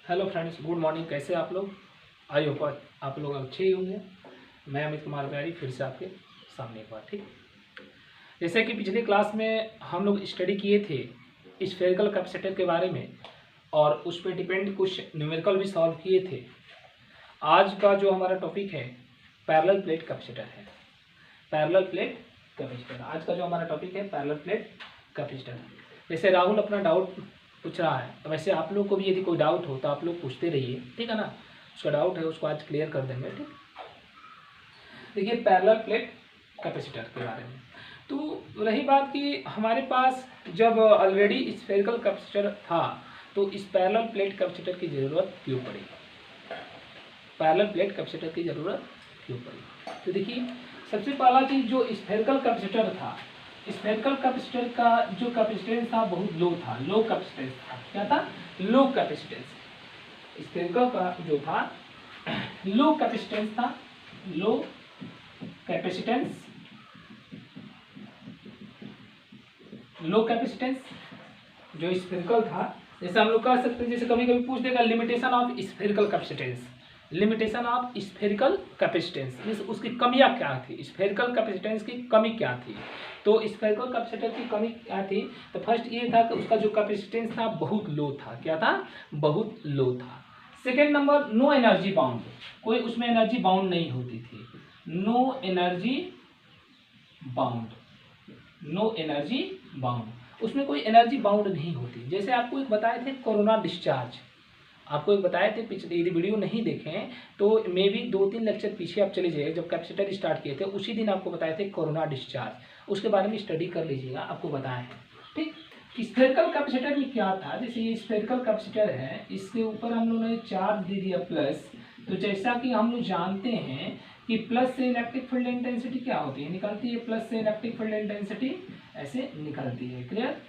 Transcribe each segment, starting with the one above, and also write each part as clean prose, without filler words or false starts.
Hello friends, good morning. कैसे आप लोग? आई होप आप लोग अच्छे ही होंगे। मैं अमित कुमार प्यारी फिर से आपके सामने एक बार। ठीक, जैसे कि पिछले क्लास में हम लोग स्टडी किए थे स्फेरिकल कैपेसिटर के बारे में और उस पर डिपेंड कुछ न्यूमेरिकल भी सॉल्व किए थे। आज का जो हमारा टॉपिक है पैरेलल प्लेट कैपेसिटर है। पैरेलल प्लेट कैपेसिटर आज का जो हमारा टॉपिक है पैरेलल प्लेट कैपेसिटर। जैसे राहुल अपना डाउट पूछ रहा है, वैसे आप लोग को भी यदि कोई डाउट हो तो आप लोग पूछते रहिए, ठीक है ना। उसका डाउट है उसको आज क्लियर कर देंगे। ठीक, देखिए पैरेलल प्लेट कैपेसिटर के बारे में तो रही बात कि हमारे पास जब ऑलरेडी स्फेरिकल कैपेसिटर था तो इस पैरेलल प्लेट कैपेसिटर की ज़रूरत क्यों पड़ी? पैरेलल प्लेट कैपेसिटर की ज़रूरत क्यों पड़ी? तो देखिए, सबसे पहला चीज़ जो स्फेरिकल कैपेसिटर था, स्फेरिकल कैपेसिटर का जो कैपेसिटेंस था बहुत लो था, लो कैपेसिटेंस था। क्या था? लो कैपेसिटेंस। स्फेरिकल का जो था लो कैपेसिटेंस था, लो कैपेसिटेंस, लो कैपेसिटेंस जो स्फेरिकल था। जैसे हम लोग कह सकते हैं, जैसे कभी कभी पूछ देगा limitation of spherical capacitance, limitation of spherical capacitance means उसकी कमियां क्या थी, स्फेरिकल कैपेसिटेंस की कमी क्या थी। तो स्फेरिकल कैपेसिटर की कमी क्या थी? तो फर्स्ट ये था कि उसका जो कैपेसिटेंस था बहुत लो था। क्या था? बहुत लो था। Second number, no energy bound, कोई उसमें एनर्जी बाउंड नहीं होती थी। No energy bound, no energy bound, उसमें कोई एनर्जी बाउंड नहीं होती। जैसे आपको एक बताए थे कोरोना डिस्चार्ज, आपको एक बताए थे पिछले, यदि वीडियो नहीं देखें तो मे भी 2-3 लेक्चर पीछे आप चले जाइए, जब कैपेसिटर स्टार्ट किए थे उसी दिन आपको बताए थे कोरोना डिस्चार्ज, उसके बारे में स्टडी कर लीजिएगा, आपको बताए हैं। ठीक, स्फेरिकल कैपेसिटर में क्या था, जैसे ये स्फेरिकल कैपेसिटर है, इसके ऊपर हम लोगों ने चार्ज दे दिया प्लस। तो जैसा कि हम लोग जानते हैं कि प्लस से इलेक्ट्रिक फील्ड इंटेंसिटी क्या होती है, निकलती है, प्लस से इलेक्ट्रिक फील्ड इंटेंसिटी ऐसे निकलती है। क्लियर?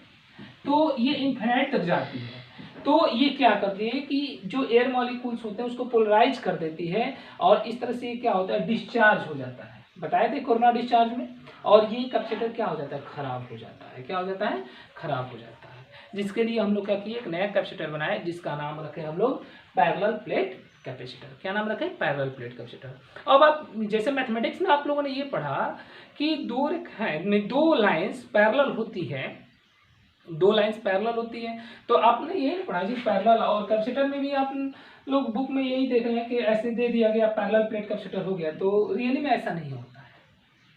तो ये इन्फिनाइट तक जाती है। तो ये क्या करती है कि जो एयर मॉलिक्यूल्स होते हैं उसको पोलराइज कर देती है और इस तरह से क्या होता है, डिस्चार्ज हो जाता है। बताए थे कोरोना डिस्चार्ज में। और ये कैपेसिटर क्या हो जाता है, खराब हो जाता है। क्या हो जाता है? खराब हो जाता है। जिसके लिए हम लोग क्या किए, एक नया कैपेसिटर बनाए जिसका नाम रखे हम लोग पैरेलल प्लेट कैपेसिटर। क्या नाम रखे? Parallel plate capacitor. अब आप जैसे मैथमेटिक्स में आप लोगों ने ये पढ़ा कि दो लाइंस पैरेलल होती है, दो लाइंस पैरेलल होती है। तो आपने यही पढ़ा जी पैरेलल, और कैपेसिटर में भी आप लोग बुक में यही देख रहे हैं कि ऐसे दे दिया गया पैरेलल प्लेट कैपेसिटर हो गया। तो रियली में ऐसा नहीं होता है,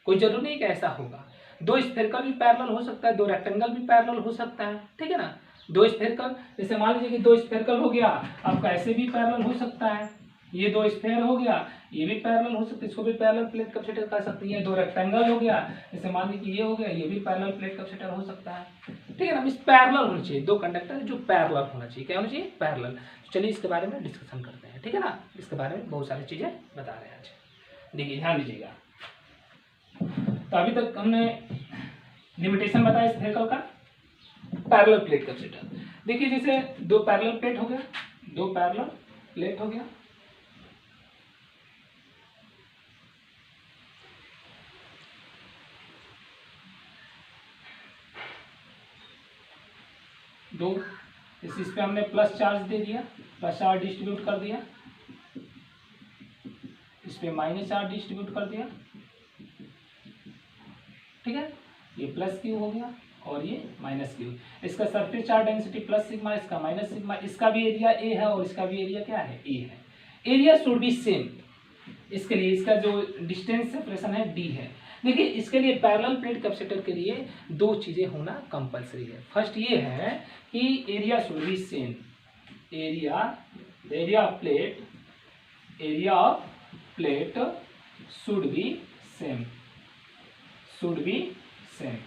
कोई जरूरी नहीं कि ऐसा होगा। दो स्फेरिकल भी पैरेलल हो सकता है, दो रेक्टेंगल भी पैरेलल हो सकता है, ठीक है ना। दो स्फेरिकल, जैसे मान लीजिए कि दो स्फेरिकल हो गया, आपका ऐसे भी पैरेलल हो सकता है। ये दो स्फेयर हो गया, ये भी पैरेलल हो सकता है, इसको भी पैरेलल प्लेट कैपेसिटर कह सकते हैं। ये दो रेक्टेंगल हो गया, जैसे मान लीजिए कि ये हो गया, ये भी पैरेलल प्लेट कैपेसिटर हो सकता है, ठीक है ना। इस पैरेलल होना चाहिए, दो कंडक्टर जो पैरेलल होना चाहिए। क्या होना चाहिए? पैरेलल। तो चलिए इसके बारे में डिस्कशन करते हैं, ठीक है ना। इसके बारे में बहुत सारी चीजें बता रहे हैं आज। देखिए ध्यान दीजिएगा, तो अभी तक हमने लिमिटेशन बताया स्फेरिकल का, पैरेलल प्लेट कैपेसिटर। देखिए जैसे दो पैरेलल प्लेट हो गया, दो पैरेलल प्लेट हो गया, दो, इस पे हमने प्लस चार्ज दे दिया, प्लस चार्ज डिस्ट्रीब्यूट कर दिया, इस पे माइनस चार्ज डिस्ट्रीब्यूट कर दिया, ठीक है। ये प्लस क्यू हो गया और ये माइनस क्यू। इसका surface charge density plus sigma, इसका माइनस सिग्मा, इसका भी एरिया ए है और इसका भी एरिया क्या है? ए है। एरिया शुड बी सेम, इसके लिए इसका जो डिस्टेंस सेपरेशन है डी है। देखिए इसके लिए पैरेलल प्लेट कैपेसिटर के लिए दो चीजें होना कंपलसरी है। फर्स्ट ये है कि area should be same, area of plate should be same, should be same,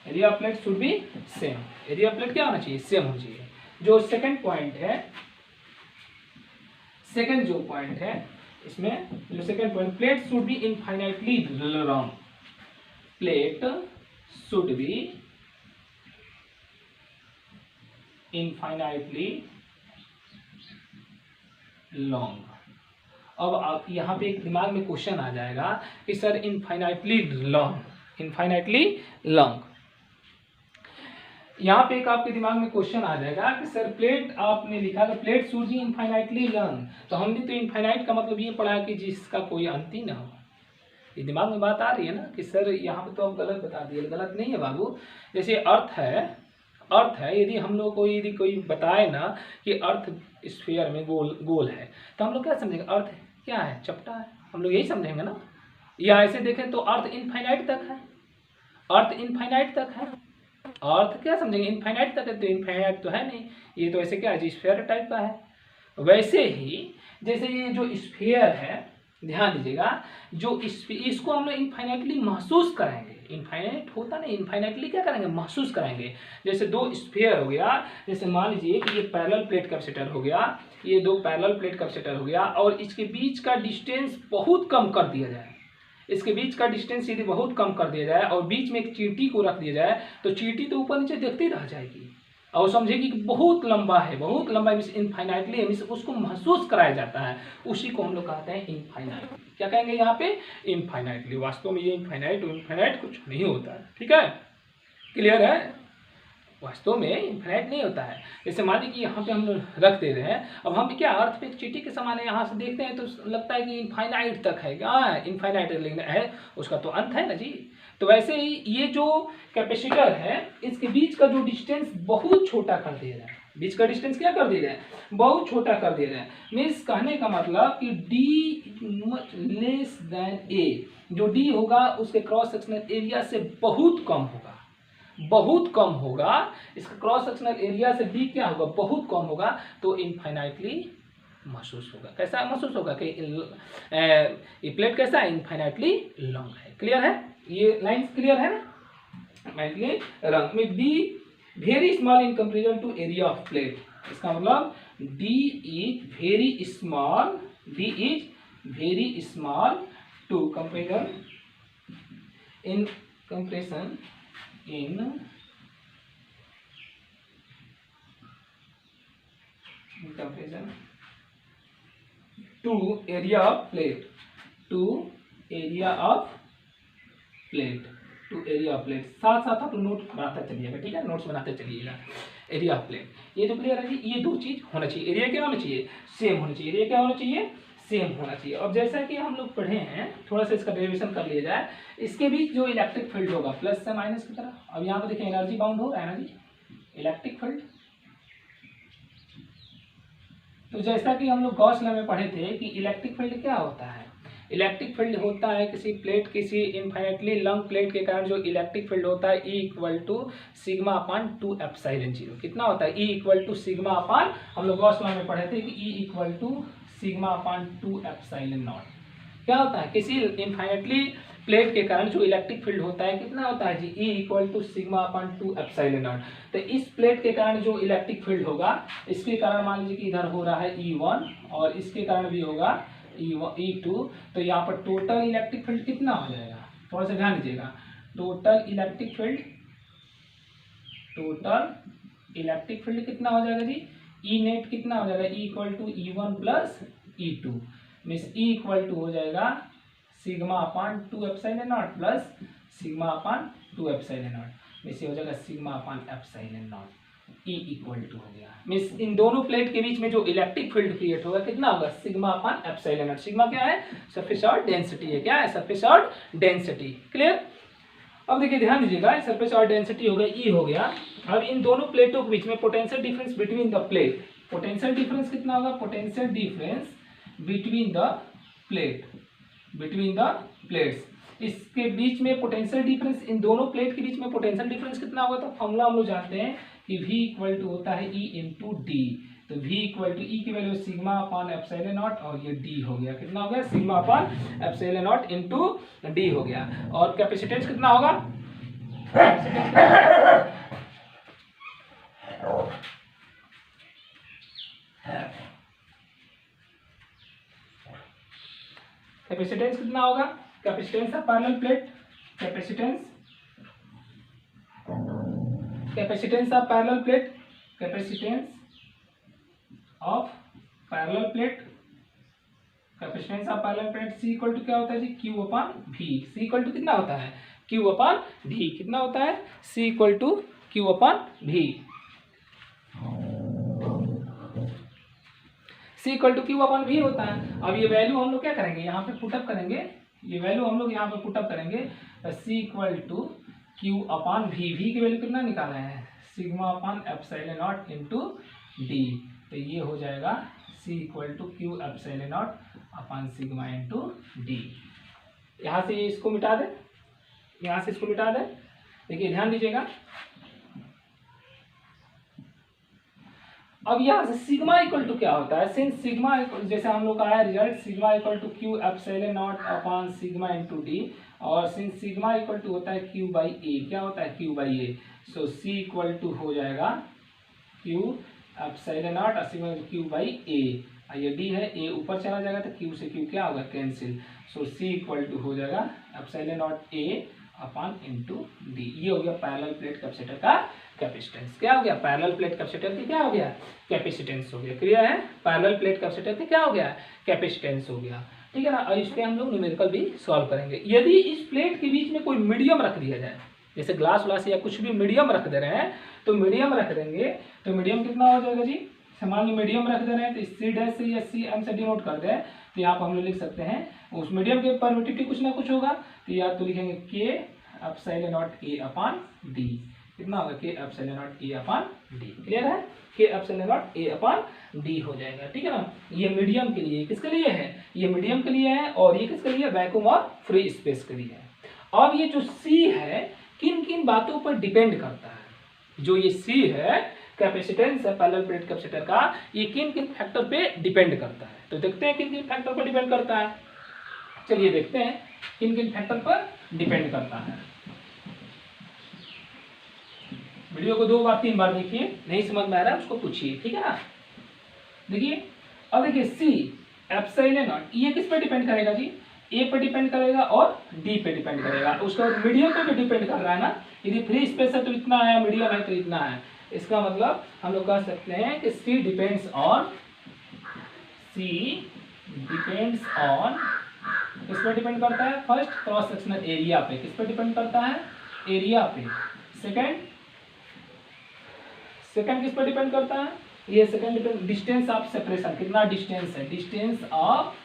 area of plate should be same. Area of plate क्या होना चाहिए? सेम होना चाहिए। जो सेकंड पॉइंट है, सेकंड जो पॉइंट है इसमें, जो second point, plate should be infinitely long, plate should be infinitely long. अब आप यहाँ पे एक दिमाग में क्वेश्चन आ जाएगा कि sir infinitely long, infinitely long यहाँ पे एक आपके दिमाग में क्वेश्चन आ जाएगा कि सर प्लेट आपने लिखा था plate should be infinitely long, तो हमने तो इनफाइनाइट का मतलब ये पढ़ा कि जिसका कोई अंत ही ना हो। ये दिमाग में बात आ रही है ना कि सर यहाँ पे तो आप गलत बता दिए। गलत नहीं है बाबू। जैसे अर्थ है यदि हम लोग को यदि कोई बताए ना कि अर्थ स्फीयर में गोल है, तो हम लोग क्या समझेंगे? अर्थ क्या है? चपटा है, हम लोग यही समझेंगे ना। या ऐसे देखें तो अर्थ इनफाइनाइट तक है, अर्थ इनफाइनाइट तक है। अर्थ क्या समझेंगे? इनफाइनाइट तक है, तो इनफाइनाइट तो है नहीं, ये तो ऐसे क्या है, स्फीयर टाइप का है। वैसे ही जैसे ये जो स्फीयर है, ध्यान दीजिएगा, जो इसको हम लोग इनफाइनाइटली महसूस कराएंगे। इनफाइनाइट होता नहीं, इनफाइनाइटली क्या करेंगे? महसूस कराएंगे। जैसे दो स्फीयर हो गया, जैसे मान लीजिए कि ये पैरेलल प्लेट कैपेसिटर हो गया, ये दो पैरेलल प्लेट कैपेसिटर हो गया, और इसके बीच का डिस्टेंस बहुत कम कर दिया जाए। इसके बीच का डिस्टेंस यदि बहुत कम कर दिया जाए और बीच में एक चींटी को रख दिया जाए, तो चींटी तो ऊपर नीचे देखती रह जाएगी और समझेगी कि बहुत लंबा है, बहुत लंबा, इनफाइनाइटली उसको महसूस कराया जाता है। उसी को हम लोग कहते हैं इनफाइनाइट। क्या कहेंगे यहाँ पे? इनफाइनाइटली। वास्तव में ये इनफाइनाइट कुछ नहीं होता है। ठीक है, क्लियर है? वास्तव में इनफाइनाइट नहीं होता है। जैसे मान लीजिए कि यहाँ पे हम लोग रख दे रहे हैं, अब हम क्या अर्थ पे एक चींटी के समान है, यहाँ से देखते हैं तो लगता है कि इनफाइनाइट तक है। क्या इनफाइनाइट लेकिन है, उसका तो अंत है ना जी। तो वैसे ही ये जो कैपेसिटर है, इसके बीच का जो डिस्टेंस बहुत छोटा कर दिया जाए। बीच का डिस्टेंस क्या कर दिया जाए? बहुत छोटा कर दिया जाए। मीन्स कहने का मतलब कि d much less than a, जो d होगा उसके क्रॉस सेक्शनल एरिया से बहुत कम होगा, बहुत कम होगा। इसका क्रॉस सेक्शनल एरिया से b क्या होगा? बहुत कम होगा। तो इनफाइनाइटली महसूस होगा। कैसा महसूस होगा? कि ये प्लेट कैसा है? इनफाइनाइटली लॉन्ग है। क्लियर है? ये लाइंस क्लियर है ना? इनफाइनाइटली लॉन्ग में d very small in comparison to area of plate. इसका मतलब d is very small, d is very small to comparison in comparison in comparison to area of plate, to area of plate, to area of plate। साथ साथ आप note बनाते चलिएगा। ठीक है, notes बनाते चलिएगा। एरिया ऑफ प्लेट, ये जो क्लियर है जी, ये दो चीज होना चाहिए। एरिया क्या होना चाहिए? सेम होना चाहिए। एरिया क्या होना चाहिए? सेम होना चाहिए। और जैसा कि हम लोग पढ़े हैं, थोड़ा सा इसका डेरिवेशन कर लिया जाए। इसके बीच जो इलेक्ट्रिक फील्ड होगा प्लस से माइनस की तरह, अब यहाँ पे देखिए एनर्जी बाउंड हो रहा है ना जी, इलेक्ट्रिक फील्ड। तो जैसा कि हम लोग गॉस लॉ में पढ़े थे कि इलेक्ट्रिक फील्ड क्या होता है? इलेक्ट्रिक फील्ड होता है किसी प्लेट, किसी इनफाइनाइटली लॉन्ग प्लेट के कारण जो इलेक्ट्रिक फील्ड होता है E equal to sigma upon 2 epsilon 0। कितना होता है? E equal to sigma upon, हम लोग गॉस लॉ में पढ़े थे कि E equal to sigma upon 2 epsilon naught. क्या होता है? किसी इनफाइनाइटली प्लेट के कारण जो इलेक्ट्रिक फील्ड होता है कितना होता है जी? E equal to sigma upon 2 epsilon naught. तो इस प्लेट के कारण जो इलेक्ट्रिक फील्ड होगा, इसके कारण मान लीजिए कि इधर हो रहा है E1 और इसके कारण भी होगा E2। तो यहाँ पर टोटल इलेक्ट्रिक फील्ड कितना हो जाएगा? थोड़ा सा ध्यान दीजिएगा। टोटल इलेक्ट्रिक फील्ड कितना हो जाएगा जी? E नेट कितना हो जाएगा? E equal to E1 plus E2। Means E equal to हो जाएगा sigma upon 2 epsilon naught plus sigma upon 2 epsilon naught. Means ये हो जाएगा sigma upon epsilon naught. E equal to हो गया। मीन्स इन दोनों प्लेट के बीच में जो इलेक्ट्रिक फील्ड क्रिएट होगा कितना होगा? Sigma upon epsilon not. Sigma क्या है? सरफेस और डेंसिटी है। क्या है? सरफेस और डेंसिटी। क्लियर? अब देखिए ध्यान दीजिएगा, सरफेस और डेंसिटी हो गया, E हो गया। अब इन दोनों प्लेटों के बीच में potential difference between the plate, potential difference कितना होगा? Potential difference between the plates, इसके बीच में पोटेंशियल डिफरेंस, इन दोनों प्लेट के बीच में पोटेंशियल डिफरेंस कितना होगा? तो फॉर्मूला हम लोग जानते हैं कि V इक्वल टू होता है E इंटू डी। तो V इक्वल टू E की value sigma upon epsilon naught और ये D हो गया। कितना हो गया? Sigma upon epsilon not into d हो गया। और कैपेसिटेंस कितना होगा? कैपेसिटेंस कितना होगा? Capacitance of parallel plate, capacitance of parallel plate, capacitance of parallel plate, capacitance of parallel plate C equal to क्या होता है जी? Q upon V। C equal to कितना होता है? Q upon V। कितना होता है? C equal to Q upon भी। सी इक्वल टू क्यू अपन भी होता है। अब ये वैल्यू हम लोग क्या करेंगे, यहाँ पे पुटअप करेंगे, ये वैल्यू हम लोग यहाँ पे पुटअप करेंगे। C equal to Q upon भी की वैल्यू कितना निकाला है, sigma upon epsilon not into D. तो ये हो जाएगा C equal to Q epsilon not upon sigma into D. यहाँ से इसको मिटा दे, यहाँ से इसको मिटा दे। देखिए ध्यान दीजिएगा, अब यहाँ से सिग्मा इक्वल टू क्या होता है, सिंस सिग्मा जैसे हम लोग का आया result sigma equal to Q epsilon naught upon sigma into d, और सिंस सिग्मा इक्वल टू होता है क्यू बाई ए, क्या होता है q by a, so c equal to हो जाएगा क्यू एप्सिलॉन नॉट और सिग्मा क्यू बाई ए, ये डी है, ए ऊपर चला जाएगा तो क्यू से क्यू क्या होगा cancel, so c equal to हो जाएगा epsilon naught a upon into d. ये हो गया पैरेलल प्लेट कैपेसिटर का कैपेसिटेंस। क्या हो गया, पैरेलल प्लेट कैपेसिटर की क्या हो गया, कैपेसिटेंस हो गया। क्लियर है, पैरेलल प्लेट कैपेसिटर की क्या हो गया, कैपेसिटेंस हो गया। ठीक है ना। और इस पे हम लोग न्यूमेरिकल भी सॉल्व करेंगे। यदि इस प्लेट के बीच में कोई मीडियम रख दिया जाए, जैसे ग्लास व्लास या कुछ भी मीडियम रख दे रहे हैं, तो मीडियम रख देंगे तो मीडियम कितना हो जाएगा जी, सामान्य मीडियम रख दे रहे हैं तो सी डैश से या सी एम से डिनोट कर दे, तो यहाँ पर हम लोग लिख सकते हैं उस मीडियम के परमिटिविटी कुछ ना कुछ होगा, तो या तो लिखेंगे के epsilon naught a upon D. कितना होगा, के epsilon naught a upon D. Clear है, के epsilon naught a upon D हो जाएगा। ठीक है ना। ये मीडियम के लिए, किसके लिए है, ये मीडियम के लिए है, और ये किसके लिए, वैक्यूम और फ्री स्पेस के लिए है। अब ये जो सी है किन किन बातों पर डिपेंड करता है, जो ये सी है कैपेसिटेंस है पैरेलल प्लेट कैपेसिटर का, ये किन किन फैक्टर पे डिपेंड करता है। तो देखते हैं किन किन फैक्टर पर डिपेंड करता है। चलिए देखते हैं किन किन फैक्टर पर डिपेंड करता है। वीडियो को 2 बार 3 बार देखिए, नहीं समझ में आ रहा है उसको पूछिए। ठीक है ना। देखिए अब देखिए सी एप्सिलॉन नॉट, ये किस पे डिपेंड करेगा जी, ए पे डिपेंड करेगा और डी पे डिपेंड करेगा। उसके बाद मीडियम पे भी डिपेंड कर रहा है ना, यदि फ्री स्पेस है तो इतना है, मीडियम है तो इतना है। इसका मतलब हम लोग कह सकते हैं कि सी डिपेंड्स ऑन किस पे डिपेंड करता है, फर्स्ट क्रॉस सेक्शनल एरिया पे, किस पे डिपेंड करता है, एरिया पे। सेकंड किस पे डिपेंड करता है, ये second depend distance of separation, कितना डिस्टेंस है, डिस्टेंस ऑफ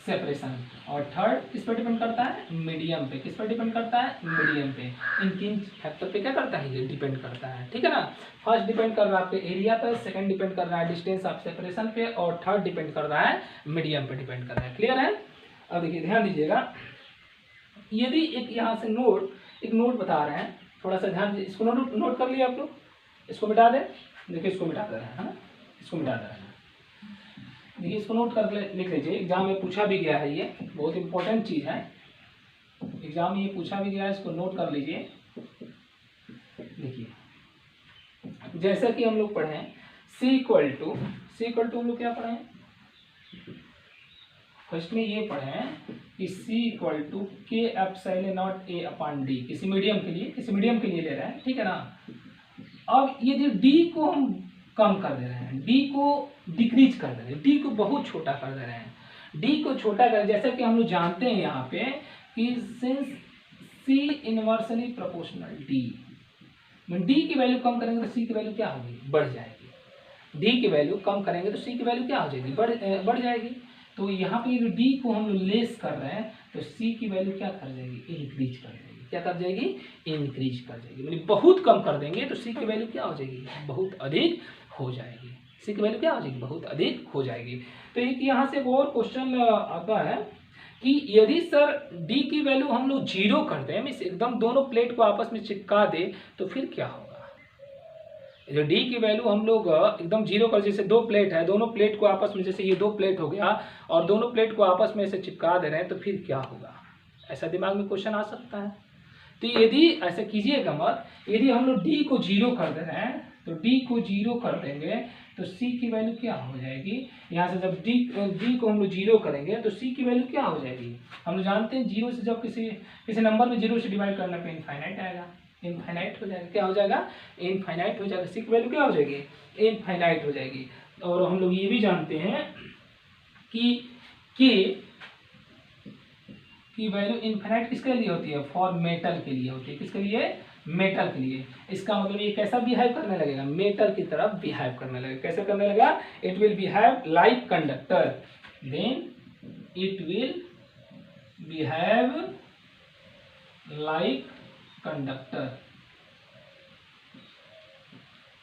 सेपरेशन। और थर्ड किस पे डिपेंड करता है, मीडियम पे। किस पे डिपेंड करता है, मीडियम पे। इन 3 फैक्टर पे क्या करता है, ये डिपेंड करता है। ठीक है ना। फर्स्ट डिपेंड कर रहा है आपके एरिया पे, सेकंड डिपेंड कर रहा है डिस्टेंस ऑफ सेपरेशन पे, और थर्ड डिपेंड कर रहा है मीडियम पे डिपेंड कर रहा है। क्लियर है। अब देखिए ध्यान दीजिएगा, यदि एक यहाँ से एक नोट बता रहे हैं, थोड़ा सा ध्यान दीजिए, इसको नोट कर लिया आप लोग, इसको मिटा दें। देखिए इसको मिटा दे रहे हैं, है ना, इसको मिटा दे रहे हैं। देखिए इसको नोट कर लिख लीजिए, एग्जाम में पूछा भी गया है, ये बहुत इंपॉर्टेंट चीज है, एग्जाम में ये पूछा भी गया है, इसको नोट कर लीजिए। देखिए जैसा कि हम लोग पढ़े सी इक्वल टू हम लोग क्या पढ़े, फर्स्ट में ये पढ़े कि सी इक्वल टू के epsilon naught a upon D, किसी मीडियम के लिए ले रहे हैं। ठीक है ना। अब यदि डी को हम कम कर दे रहे हैं, डी को डिक्रीज कर दे रहे हैं, डी को बहुत छोटा कर दे रहे हैं, डी को छोटा कर, जैसा कि हम लोग जानते हैं यहाँ पे कि since C inversely proportional D, D की वैल्यू कम करेंगे तो सी की वैल्यू क्या होगी, बढ़ जाएगी। डी की वैल्यू कम करेंगे तो सी की वैल्यू क्या हो जाएगी, बढ़ जाएगी। तो यहाँ पे यदि डी को हम लोग लेस कर रहे हैं तो सी की वैल्यू क्या कर जाएगी, इंक्रीज कर जाएगी। क्या कर जाएगी, इंक्रीज कर जाएगी। मतलब बहुत कम कर देंगे तो सी की वैल्यू क्या हो जाएगी, बहुत अधिक हो जाएगी। सी की वैल्यू क्या हो जाएगी, बहुत अधिक हो जाएगी। तो एक यहाँ से एक और क्वेश्चन आता है कि यदि सर डी की वैल्यू हम लोग 0 कर दें, मीन्स एकदम दोनों प्लेट को आपस में चिपका दे, तो फिर क्या होगा। जो डी की वैल्यू हम लोग एकदम 0 कर, जैसे 2 प्लेट है, दोनों प्लेट को आपस में, जैसे ये 2 प्लेट हो गया और दोनों प्लेट को आपस में ऐसे चिपका दे रहे हैं, तो फिर क्या होगा, ऐसा दिमाग में क्वेश्चन आ सकता है। तो यदि ऐसा कीजिएगा मत, यदि हम लोग डी को 0 कर दे रहे हैं तो डी को 0 कर देंगे तो सी की वैल्यू क्या हो जाएगी, यहाँ से जब डी को हम लोग 0 करेंगे तो सी की वैल्यू क्या हो जाएगी। हम लोग जानते हैं 0 से जब किसी नंबर में 0 से डिवाइड करने पे इनफाइनाइट आएगा, इनफाइनाइट हो जाएगा। क्या हो जाएगा, इनफाइनाइट हो जाएगा। सी की वैल्यू क्या हो जाएगी, इनफाइनाइट हो जाएगी। और हम लोग ये भी जानते हैं कि की वैल्यू इन्फिनाइट किसके लिए होती है? फॉर मेटल के लिए होती है। किसके लिए? मेटल के लिए। इसका मतलब ये कैसा बिहेव करने लगेगा? मेटल की तरफ बिहेव करने लगेगा। कैसे करने लगेगा? It will behave like conductor, then it will behave like conductor,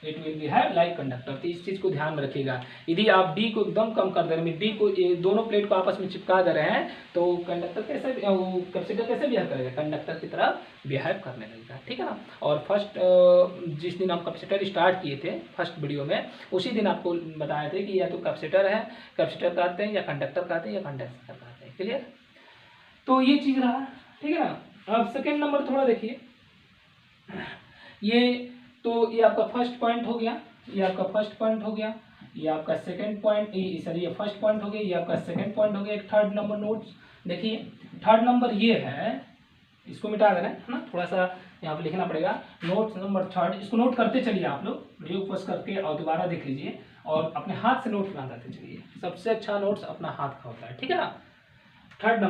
it will behave like conductor. तो इस चीज को ध्यान में रखिएगा। यदि आप डी को एकदम कम कर दे रहे हैं, डी को दोनों प्लेट को आपस में चिपका दे रहे हैं, तो कंडक्टर कैसे, वो कैपेसिटर कैसे बिहेव करेगा? कंडक्टर की तरह बिहेव करने लगेगा। ठीक है ना। और फर्स्ट जिस दिन हम कैपेसिटर स्टार्ट किए थे फर्स्ट वीडियो में, उसी दिन आपको बताए थे कि या तो कैपेसिटर है, कैपेसिटर कहते हैं, या कंडक्टर कहते हैं, या कंडेंसर कहते हैं। क्लियर? तो ये चीज रहा। ठीक है ना। अब सेकेंड नंबर थोड़ा देखिए। ये तो ये आपका फर्स्ट पॉइंट हो गया, ये आपका फर्स्ट पॉइंट हो गया, ये आपका सेकंड पॉइंट, सॉरी ये फर्स्ट पॉइंट हो गया, ये आपका सेकंड पॉइंट हो गया। एक थर्ड नंबर नोट्स देखिए। थर्ड नंबर ये है, इसको मिटा देना है ना, थोड़ा सा यहाँ पे लिखना पड़ेगा। नोट्स नंबर थर्ड, इसको नोट करते चलिए आप लोग, वीडियो पॉज करके और दोबारा देख लीजिए और अपने हाथ से नोट्स बनाते चलिए। सबसे अच्छा नोट्स अपना हाथ का होता है। ठीक है ना। थर्ड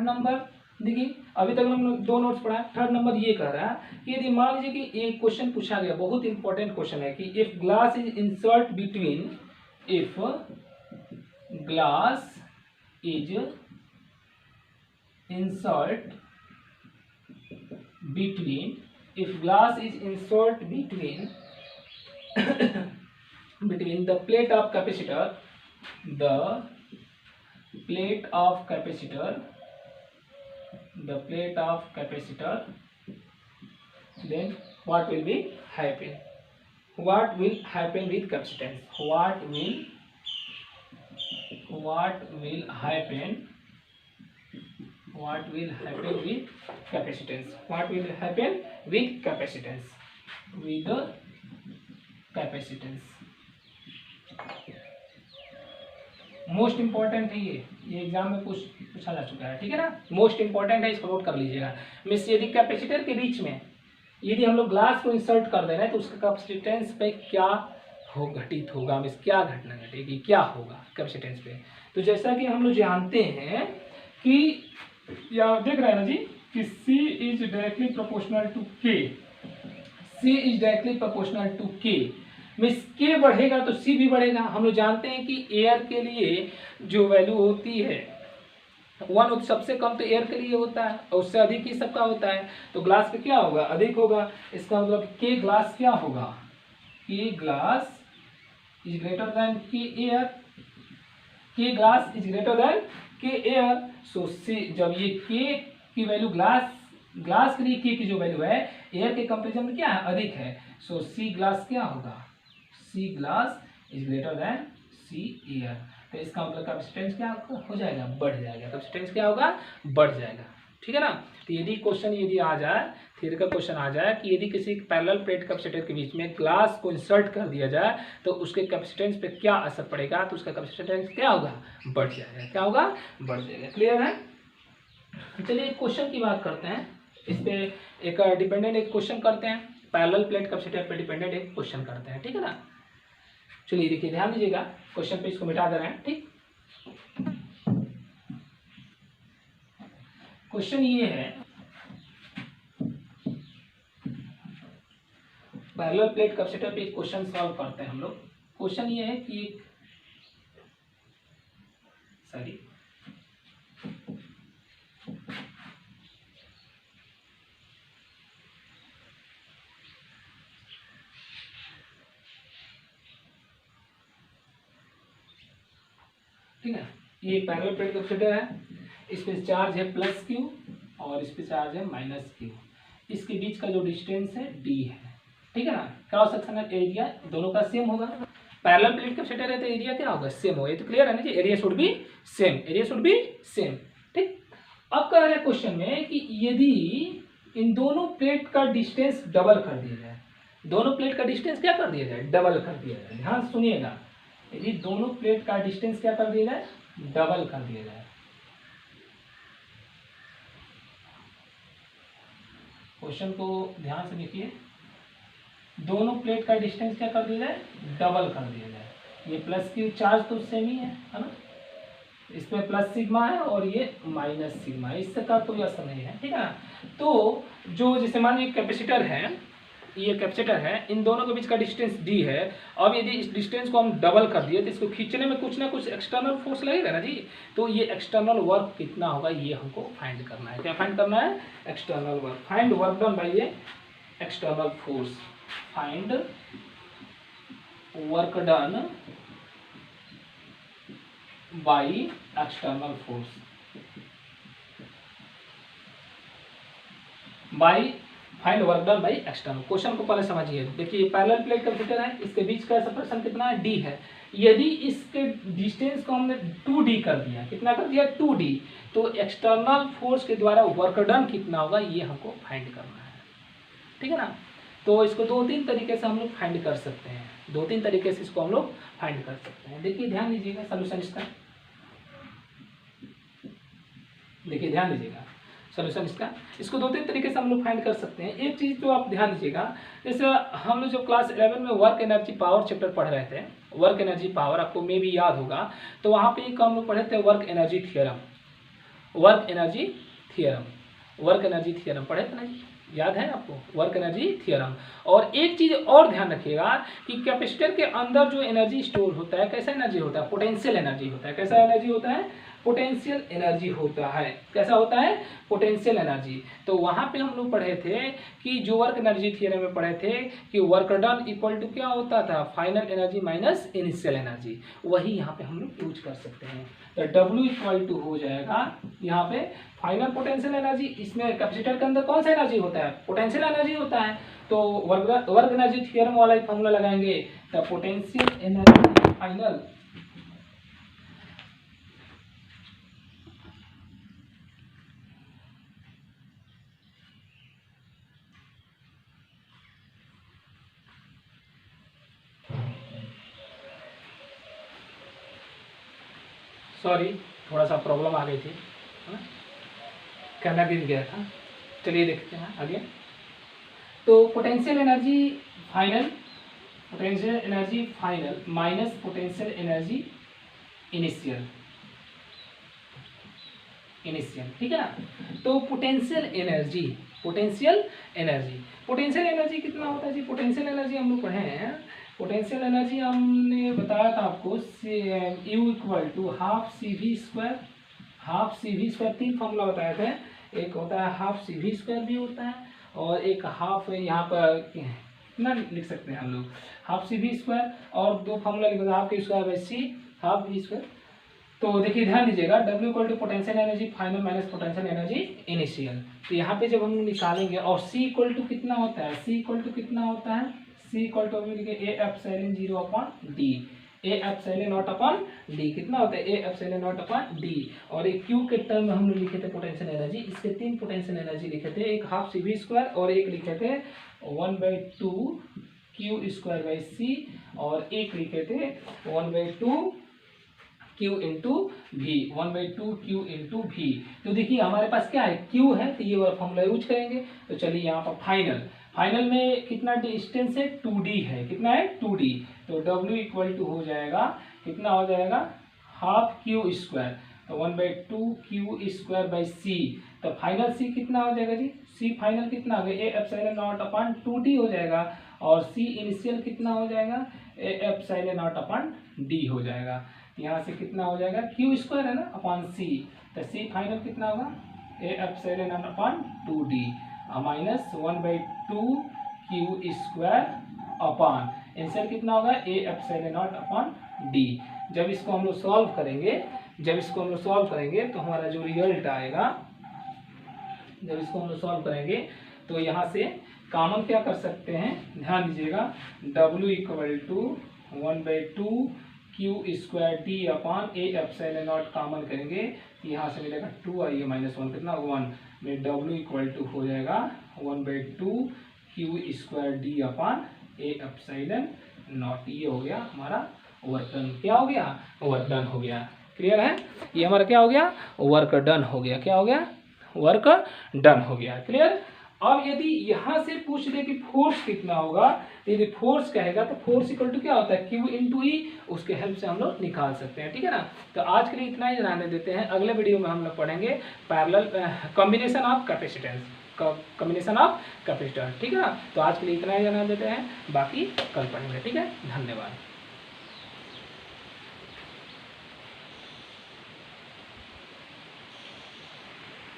नंबर देखिए, अभी तक हम दो नोट्स पढ़ा। थर्ड नंबर ये कह रहा है कि यदि मान लीजिए कि एक क्वेश्चन पूछा गया, बहुत इंपॉर्टेंट क्वेश्चन है, कि if glass is insert between, if glass is insert between, if glass is insert between between the plate of capacitor, the plate of capacitor, the plate of capacitor, then what will be happen? What will happen with capacitance? What will happen? What will happen with capacitance? What will happen with capacitance? With the capacitance. Most important है ये exam में पूछा जा चुका है। ठीक है ना। मोस्ट इंपॉर्टेंट है, इसको नोट कर लीजिएगा। मिस यदि कैपेसिटर के बीच में यदि हम लोग ग्लास को इंसर्ट कर दे रहे हैं तो उसका कैपेसिटेंस पे क्या घटित होगा, मिस क्या घटना घटेगी, क्या होगा कैपेसिटेंस पे? तो जैसा कि हम लोग जानते हैं कि या देख रहे हैं ना जी कि C is directly proportional to K, C is directly proportional to K। मिस के बढ़ेगा तो सी भी बढ़ेगा। हम लोग जानते हैं कि एयर के लिए जो वैल्यू होती है 1, सबसे कम तो एयर के लिए होता है और उससे अधिक ही सबका होता है। तो ग्लास पे क्या होगा? अधिक होगा। इसका मतलब के ग्लास क्या होगा? के ग्लास इज ग्रेटर देन के एयर, के ग्लास इज ग्रेटर देन के एयर। सो सी, जब ये के की वैल्यू ग्लास के लिए के की जो वैल्यू है एयर के कंपेरिजन में क्या है? अधिक है। सो सी ग्लास क्या होगा? C glass is greater than C air. तो इसका मतलब कैपेसिटेंस क्या हो जाएगा? बढ़ जाएगा। कैपेसिटेंस क्या होगा? बढ़ जाएगा। ठीक है ना। तो यदि क्वेश्चन यदि आ जाए, थ्योरी का क्वेश्चन आ जाए कि यदि किसी पैरेलल प्लेट कैपेसिटर के बीच में ग्लास को इंसर्ट कर दिया जाए तो उसके कैपेसिटेंस पे क्या असर पड़ेगा? तो उसका कैपेसिटेंस क्या होगा? बढ़ जाएगा। क्या होगा? बढ़ जाएगा। क्लियर है? चलिए क्वेश्चन की बात करते हैं। इस पे एक डिपेंडेंट एक क्वेश्चन करते हैं, पैरेलल प्लेट कैपेसिटर पे डिपेंडेंट एक क्वेश्चन करते हैं। ठीक है ना। चलिए देखिए, ध्यान दीजिएगा, क्वेश्चन पे इसको मिटा दे रहे हैं। ठीक, क्वेश्चन ये है, पैरेलल प्लेट कैपेसिटर पे एक क्वेश्चन सॉल्व करते हैं हम लोग। क्वेश्चन ये है कि सॉरी ठीक है, ये पैरेलल प्लेट कैपेसिटर है, इस पे चार्ज है प्लस क्यू और इस पे चार्ज है माइनस क्यू। इसके बीच का जो डिस्टेंस है डी है। ठीक है ना। क्रॉस सेक्शनल एरिया दोनों का सेम होगा। पैरेलल प्लेट कैपेसिटर है तो एरिया क्या होगा? सेम होगा। ये तो क्लियर है ना जी, area should be same, area should be same. ठीक, अब कह रहे हैं क्वेश्चन में कि यदि इन दोनों प्लेट का डिस्टेंस डबल कर दिया जाए, दोनों प्लेट का डिस्टेंस क्या कर दिया जाए? डबल कर दिया जाए। ध्यान सुनिएगा, यदि दोनों प्लेट का डिस्टेंस क्या कर दिया जाए? डबल कर दिया जाए। क्वेश्चन को ध्यान से देखिए, दोनों प्लेट का डिस्टेंस क्या कर दिया जाए? डबल कर दिया जाए। ये प्लस क्यू चार्ज तो सेम ही है ना। इसमें प्लस सिग्मा है और ये माइनस सिग्मा है, इससे का कोई असर नहीं है, ठीक है ना। तो जो जैसे मान लीजिए कैपेसिटर है, ये कैपेसिटर है, इन दोनों के बीच का डिस्टेंस डी है। अब यदि इस डिस्टेंस को हम डबल कर दिए तो इसको खींचने में कुछ ना कुछ एक्सटर्नल फोर्स लगेगा ना जी। तो ये एक्सटर्नल वर्क कितना होगा ये हमको फाइंड करना है। क्या फाइंड करना है? External work. Find work done by ये external force. Find work done by external force by find work done by external. Question को पहले समझिए। देखिए पैरेलल प्लेट कैपेसिटर है, इसके बीच का सेपरेशन कितना है? डी है। यदि इसके डिस्टेंस को हमने 2d कर दिया, कितना कर दिया? 2d, तो एक्सटर्नल फोर्स के द्वारा वर्क डन कितना होगा ये हमको फाइंड करना है, ठीक है ना। तो इसको 2-3 तरीके से हम लोग फाइंड कर सकते हैं, 2-3 तरीके से इसको हम लोग फाइंड कर सकते हैं। देखिए ध्यान दीजिएगा सोल्यूशन इसका, देखिए ध्यान दीजिएगा सोल्यूशन इसका। इसको 2-3 तरीके से हम लोग फाइंड कर सकते हैं। एक चीज़ तो आप ध्यान दीजिएगा, जैसे हम लोग जो क्लास 11 में वर्क एनर्जी पावर चैप्टर पढ़ रहे थे, वर्क एनर्जी पावर आपको मे भी याद होगा, तो वहाँ पे एक हम लोग पढ़े थे work energy theorem, work energy theorem, work energy theorem पढ़े थे ना जी, याद है आपको? Work energy theorem. और एक चीज़ और ध्यान रखिएगा कि कैपेसिटर के अंदर जो एनर्जी स्टोर होता है, कैसा एनर्जी होता है? पोटेंशियल एनर्जी होता है। कैसा एनर्जी होता है? पोटेंशियल एनर्जी होता है। कैसा होता है? Potential energy. तो वहाँ पे हम लोग पढ़े थे कि जो वर्क एनर्जी थियरम में पढ़े थे कि वर्क डन इक्वल टू क्या होता था? Final energy minus initial energy. वही यहाँ पे हम लोग यूज कर सकते हैं। तो W इक्वल टू हो जाएगा यहाँ पे फाइनल पोटेंशियल एनर्जी। इसमें कैपेसिटर के अंदर कौन सा एनर्जी होता है? पोटेंशियल एनर्जी होता है। तो वर्क एनर्जी थियरम वाला एक फॉर्मूला लगाएंगे, the potential energy final sorry थोड़ा सा प्रॉब्लम आ गई थी, कैमरा गिर गया था। चलिए देखते हैं आगे। तो potential energy final, potential energy final minus potential energy initial, initial, ठीक है ना। तो potential energy, potential energy, potential energy कितना होता है जी? पोटेंशियल एनर्जी हम लोग पढ़े हैं, पोटेंशियल एनर्जी हमने बताया था आपको U equal to half c v square, half c v square. 3 formula बताए थे, एक होता है हाफ सी वी स्क्वायर भी होता है और एक हाफ यहाँ पर कितना लिख सकते हैं हम लोग, हाफ सी वी स्क्वायर, और 2 फॉर्मूला लिखा half q square by c half v square. तो देखिए ध्यान दीजिएगा, W equal to potential energy final minus potential energy initial. तो यहाँ पे जब हम निकालेंगे, और C इक्वल टू कितना होता है? C इक्वल टू कितना होता है? C इक्वल टू अभी लिखे A epsilon 0 upon D, A epsilon naught upon D कितना होता है? A epsilon naught upon D। और एक Q के टर्म में हम लोग लिखे थे पोटेंशियल एनर्जी, इसके 3 पोटेंशियल एनर्जी लिखे थे, एक हाफ सी वी स्क्वायर और एक लिखे थे 1/2 Q स्क्वायर बाई C, और एक लिखे थे 1/2 Q into v, 1/2 Q into v. तो देखिए हमारे पास क्या है? Q है, तो ये वाला फॉर्मूला यूज करेंगे। तो चलिए यहाँ पर फाइनल, फाइनल में कितना डिस्टेंस है? 2d है। कितना है? 2d। तो W इक्वल टू हो जाएगा, कितना हो जाएगा? हाफ Q स्क्वायर, तो 1/2 Q स्क्वायर बाई C। तो फाइनल C कितना हो जाएगा जी? C फाइनल कितना हो गया? A epsilon naught upon 2d हो जाएगा, और C इनिशियल कितना हो जाएगा? A epsilon naught upon D हो जाएगा। यहाँ से कितना हो जाएगा? Q स्क्वायर है ना अपॉन C, तो C फाइनल कितना होगा? A epsilon naught upon 2d minus 1/2 Q square upon answer कितना होगा? A epsilon naught upon D। जब इसको हम लोग सॉल्व करेंगे, जब इसको हम लोग सॉल्व करेंगे तो हमारा जो रिजल्ट आएगा, जब इसको हम लोग सॉल्व करेंगे तो यहाँ से कॉमन क्या कर सकते हैं? ध्यान दीजिएगा, W equal to 1/2 Q square D upon A epsilon naught common करेंगे, यहाँ से मिलेगा 2, आइए -1 कितना? 1 में W इक्वल टू हो जाएगा 1/2 Q square D upon A epsilon not. ये हो गया हमारा वर्क डन। क्या हो गया? वर्क डन हो गया। क्लियर है? ये हमारा क्या हो गया? वर्क डन हो गया। क्या हो गया? वर्क डन हो गया। क्लियर? अब यदि यहाँ से पूछ दे कि फोर्स कितना होगा, तो यदि फोर्स कहेगा तो फोर्स इक्वल टू क्या होता है, Q इंटू ई, उसके हेल्प से हम लोग निकाल सकते हैं। ठीक है ना। तो आज के लिए इतना ही जाने देते हैं, अगले वीडियो में हम लोग पढ़ेंगे parallel combination of capacitance, combination of capacitor. ठीक है ना। तो आज के लिए इतना ही जाना देते हैं, बाकी कल पढ़ेंगे। ठीक है, धन्यवाद।